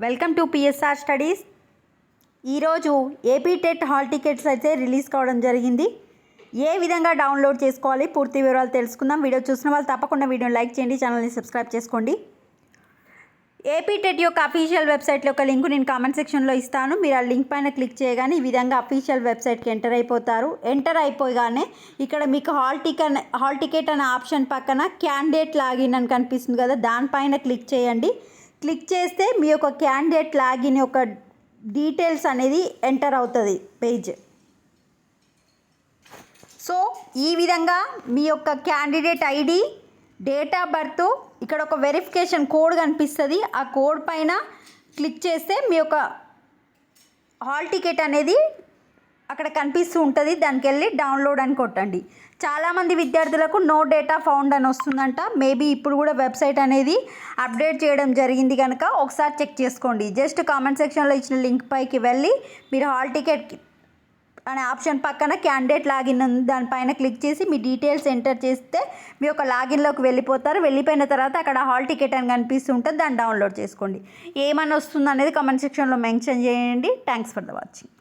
Welcome to PSR studies. ఈరోజు AP TET hall tickets అయితే release కావడం జరిగింది. ఏ విధంగా డౌన్లోడ్ చేసుకోవాలి పూర్తి వివరాలు తెలుసుకుందాం. వీడియో చూసిన వాళ్ళు తప్పకుండా వీడియోని లైక్ చేయండి, ఛానల్ని సబ్స్క్రైబ్ చేసుకోండి. ఏపీ టెట్ యొక్క అఫీషియల్ వెబ్సైట్లో ఒక లింక్ నేను కామెంట్ సెక్షన్లో ఇస్తాను. మీరు ఆ లింక్ పైన క్లిక్ చేయగానే ఈ విధంగా అఫీషియల్ వెబ్సైట్కి ఎంటర్ అయిపోతారు. ఎంటర్ అయిపోగానే ఇక్కడ మీకు హాల్ టికెట్ అనే ఆప్షన్ పక్కన క్యాండిడేట్ లాగిన్ అని కనిపిస్తుంది కదా, దానిపైన క్లిక్ చేయండి. క్లిక్ చేస్తే మీ యొక్క క్యాండిడేట్ లాగిన్ యొక్క డీటెయిల్స్ అనేది ఎంటర్ అవుతుంది పేజ్. సో ఈ విధంగా మీ యొక్క candidate ID, date of birth, ఇక్కడ ఒక వెరిఫికేషన్ కోడ్ కనిపిస్తుంది. ఆ కోడ్ పైన క్లిక్ చేస్తే మీ యొక్క హాల్ టికెట్ అనేది అక్కడ కనిపిస్తూ ఉంటుంది. దానికి వెళ్ళి డౌన్లోడ్ అని కొట్టండి. చాలామంది విద్యార్థులకు నో డేటా ఫౌండ్ అని వస్తుందంట. మేబీ ఇప్పుడు కూడా వెబ్సైట్ అనేది అప్డేట్ చేయడం జరిగింది కనుక ఒకసారి చెక్ చేసుకోండి. జస్ట్ కామెంట్ సెక్షన్లో ఇచ్చిన లింక్ పైకి వెళ్ళి మీరు హాల్ టికెట్ అనే ఆప్షన్ పక్కన క్యాండిడేట్ లాగిన్ ఉంది, దానిపైన క్లిక్ చేసి మీ డీటెయిల్స్ ఎంటర్ చేస్తే మీ యొక్క లాగిన్లోకి వెళ్ళిపోతారు. వెళ్ళిపోయిన తర్వాత అక్కడ హాల్ టికెట్ అని కనిపిస్తుంటుంది, దాన్ని డౌన్లోడ్ చేసుకోండి. ఏమని వస్తుంది అనేది కామెంట్ సెక్షన్లో మెన్షన్ చేయండి. Thanks for the watching.